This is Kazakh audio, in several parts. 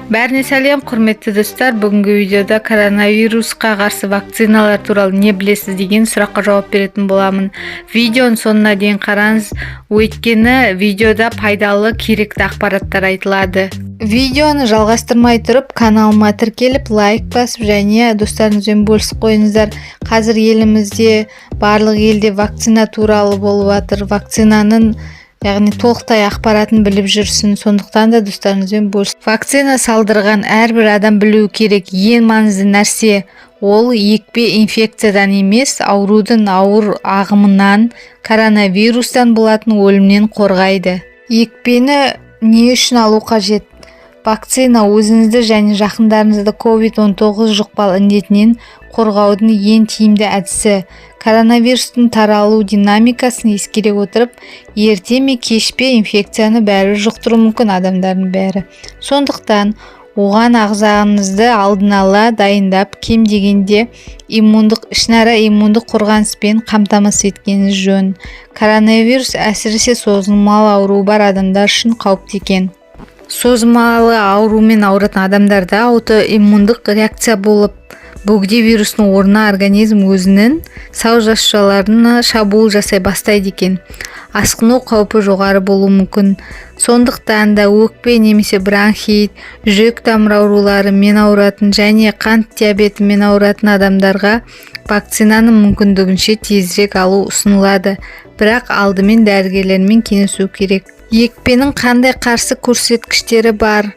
Бәріне сәлем, құрметті достар. Бүгінгі видеода коронавирусқа қарсы вакциналар туралы не білесіз деген сұраққа жауап беретін боламын. Видеоның соңына дейін қараңыз, өйткені видеода пайдалы керекті ақпараттар айтылады. Видеоны жалғастырмай тұрып, каналыма тіркеліп, лайк басып және достарыңызбен бөлісіп қойыңыздар. Қазір елімізде барлық елде вакцина туралы болып жатыр. Вакцинаның яғни толықтай ақпаратын біліп жүрсін, сондықтан да достарыңызбен бөлісіп. Вакцина салдырған әрбір адам білуі керек. Ең маңызды нәрсе ол екпе инфекциядан емес, аурудың ауыр ағымынан, коронавирустан болатын өлімнен қорғайды. Екпені не үшін алу қажет? Вакцина өзіңізді және жақындарыңызды COVID-19 жұқпалы індетінен қорғаудың ең тиімді әдісі. Коронавирустың таралу динамикасын ескере отырып, ерте ме кеш пе инфекцияны бәрі жұқтыру мүмкін адамдардың бәрі. Сондықтан оған ағзаңызды алдын ала дайындап, кем дегенде ішінара иммундық қорғаныспен қамтамасыз еткеніңіз жөн. Коронавирус әсіресе созылмалы ауруы бар адамдар үшін қауіпті екен. Созылмалы аурумен ауыратын адамдарда аутоиммундық реакция болып, бөгде вирустың орнына организм өзінің сау жасушаларына шабуыл жасай бастайды екен. Асқыну қаупі жоғары болуы мүмкін. Сондықтан да өкпе немесе бронхит, жүрек тамыр ауруларымен ауыратын және қант диабетімен ауыратын адамдарға вакцинаның мүмкіндігінше тезірек алу ұсынылады. Бірақ алдымен дәрігерлермен кеңесу керек. Екпенің қандай қарсы көрсеткіштері бар?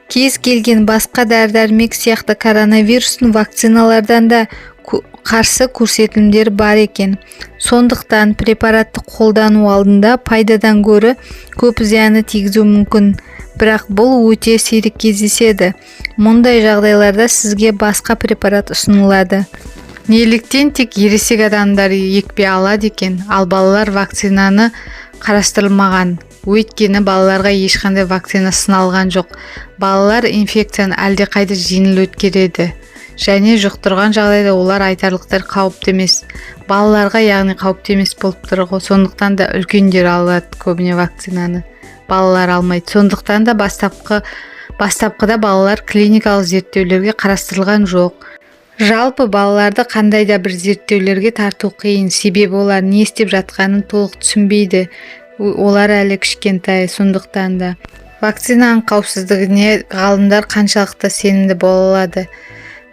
Кез келген басқа дәрі-дәрмек сияқты коронавирустың вакциналардан да қарсы көрсетілімдер бар екен. Сондықтан препаратты қолдану алдында пайдадан гөрі көп зияны тигізуі мүмкін. Бірақ бұл өте сирек кездеседі. Мұндай жағдайларда сізге басқа препарат ұсынылады. Неліктен тек ересек адамдар екпе алады екен, ал балалар вакцинаны қарастырылмаған? Өйткені балаларға ешқандай вакцина сыналған жоқ. Балалар инфекцияны әлдеқайда жеңіл өткереді және жұқтырған жағдайда олар айтарлықтай қауіпті емес. Балаларға яғни қауіпті емес болып тұр ғой. Сондықтан да үлкендер алады көбіне вакцинаны. Балалар алмайды. Сондықтан да бастапқыда балалар клиникалық зерттеулерге қарастырылған жоқ. Жалпы балаларды қандай да бір зерттеулерге тарту қиын, себебі олар не істеп жатқанын толық түсінбейді. Олар әлі кішкентай, сондықтан да вакцинаның қауіпсіздігіне ғалымдар қаншалықты сенімді бола алады?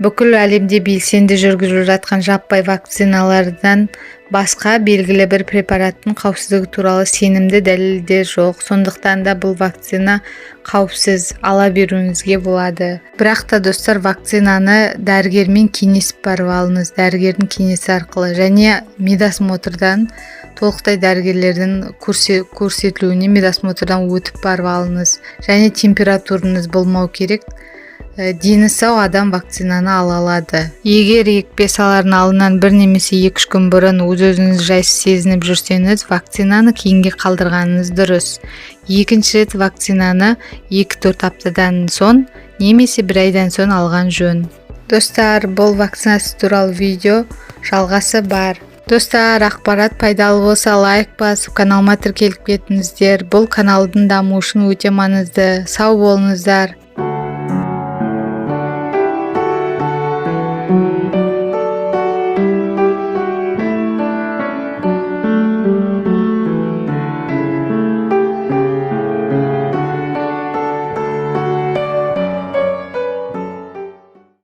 Бүкіл әлемде белсенді жүргізіліп жатқан жаппай вакциналардан басқа белгілі бір препараттың қауіпсіздігі туралы сенімді дәлелдер жоқ. Сондықтан да бұл вакцина қауіпсіз, ала беруіңізге болады. Бірақ та достар, вакцинаны дәрігермен кеңесіп барып алыңыз, дәрігердің кеңесі арқылы, және медосмотрдан толықтай дәрігерлердің көрсетілуіне медосмотрдан өтіп барып алыңыз. Және температураңыз болмау керек. Дені сау адам вакцинаны ала алады. Егер екпе салардың алдынан бір немесе 2-3 күн бұрын өз-өзіңіз жайсыз сезініп жүрсеңіз, вакцинаны кейінге қалдырғаныңыз дұрыс. Екінші рет вакцинаны 2-4 аптадан соң немесе 1 айдан соң алған жөн. Достар, бұл вакцинасы туралы видео жалғасы бар. Достар, ақпарат пайдалы болса лайк басып, каналыма тіркеліп кетіңіздер. Бұл каналдың дамуы үшін өте маңызды. Сау болыңыздар.